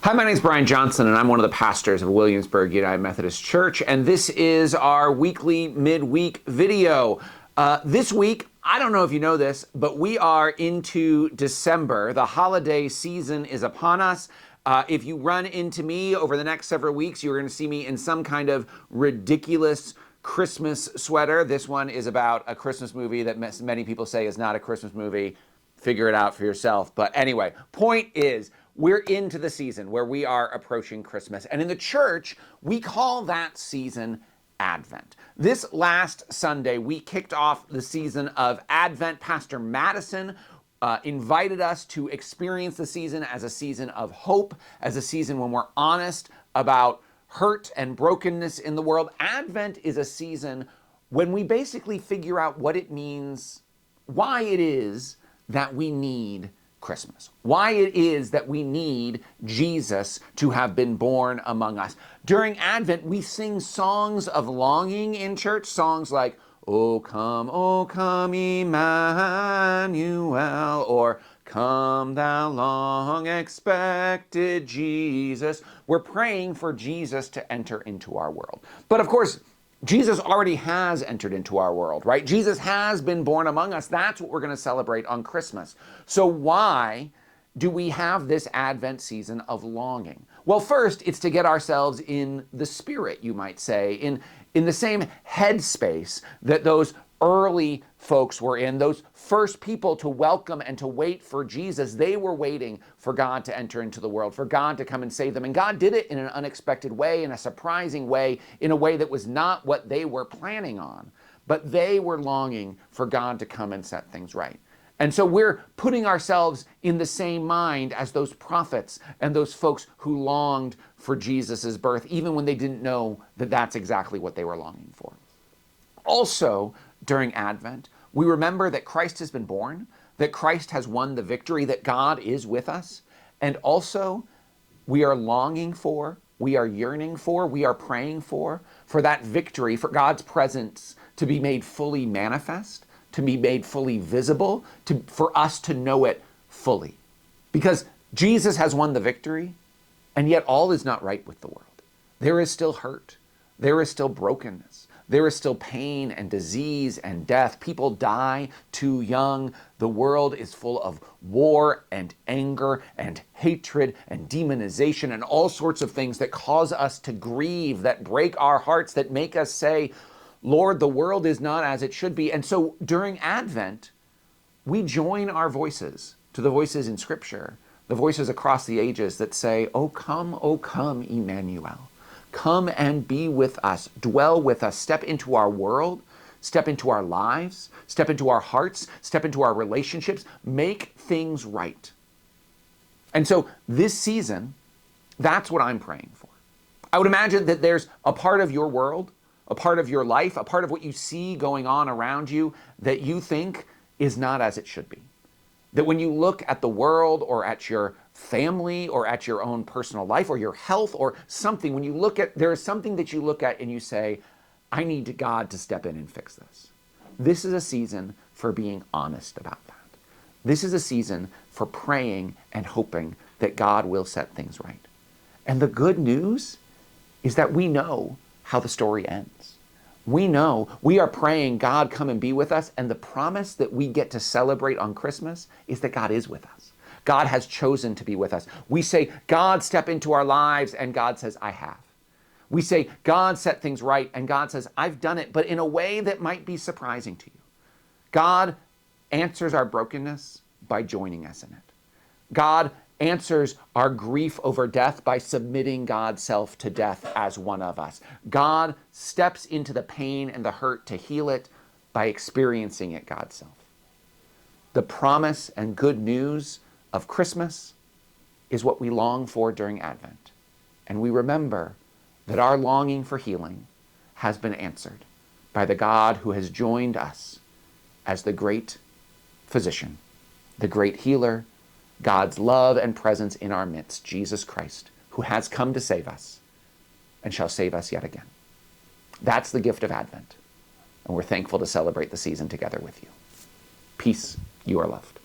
Hi, my name is Brian Johnson, and I'm one of the pastors of Williamsburg United Methodist Church, and this is our weekly midweek video. This week, I don't know if you know this, but we are into December. The holiday season is upon us. If you run into me over the next several weeks, you're going to see me in some kind of ridiculous Christmas sweater. This one is about a Christmas movie that many people say is not a Christmas movie. Figure it out for yourself. But anyway, point is, we're into the season where we are approaching Christmas. And in the church, we call that season Advent. This last Sunday, we kicked off the season of Advent. Pastor Madison invited us to experience the season as a season of hope, as a season when we're honest about hurt and brokenness in the world. Advent is a season when we basically figure out what it means, why it is that we need Christmas, why it is that we need Jesus to have been born among us. During Advent, we sing songs of longing in church, songs like, O come, Emmanuel, or Come thou long expected Jesus. We're praying for Jesus to enter into our world. But of course, Jesus already has entered into our world, right? Jesus has been born among us. That's what we're going to celebrate on Christmas. So why do we have this Advent season of longing? Well, first, it's to get ourselves in the spirit, you might say, in the same headspace that those early folks were in, those first people to welcome and to wait for Jesus. They were waiting for God to enter into the world, for God to come and save them. And God did it in an unexpected way, in a surprising way, in a way that was not what they were planning on. But they were longing for God to come and set things right. And so we're putting ourselves in the same mind as those prophets and those folks who longed for Jesus' birth, even when they didn't know that that's exactly what they were longing for. Also, during Advent, we remember that Christ has been born, that Christ has won the victory, that God is with us. And also, we are longing for, we are yearning for, we are praying for that victory, for God's presence to be made fully manifest, to be made fully visible, for us to know it fully. Because Jesus has won the victory, and yet all is not right with the world. There is still hurt. There is still brokenness. There is still pain and disease and death. People die too young. The world is full of war and anger and hatred and demonization and all sorts of things that cause us to grieve, that break our hearts, that make us say, Lord, the world is not as it should be. And so during Advent, we join our voices to the voices in Scripture, the voices across the ages that say, O come, Emmanuel. Come and be with us, dwell with us, step into our world, step into our lives, step into our hearts, step into our relationships, make things right. And so this season, that's what I'm praying for. I would imagine that there's a part of your world, a part of your life, a part of what you see going on around you that you think is not as it should be. That when you look at the world or at your family or at your own personal life or your health or something, when you look at, there is something that you look at and you say, I need God to step in and fix this. This is a season for being honest about that. This is a season for praying and hoping that God will set things right. And the good news is that we know how the story ends. We know we are praying, God, come and be with us. And the promise that we get to celebrate on Christmas is that God is with us. God has chosen to be with us. We say, God, step into our lives. And God says, I have. We say, God, set things right. And God says, I've done it, but in a way that might be surprising to you. God answers our brokenness by joining us in it. God answers our grief over death by submitting God's self to death as one of us. God steps into the pain and the hurt to heal it by experiencing it God's self. The promise and good news of Christmas is what we long for during Advent. And we remember that our longing for healing has been answered by the God who has joined us as the great physician, the great healer, God's love and presence in our midst, Jesus Christ, who has come to save us and shall save us yet again. That's the gift of Advent, and we're thankful to celebrate the season together with you. Peace, you are loved.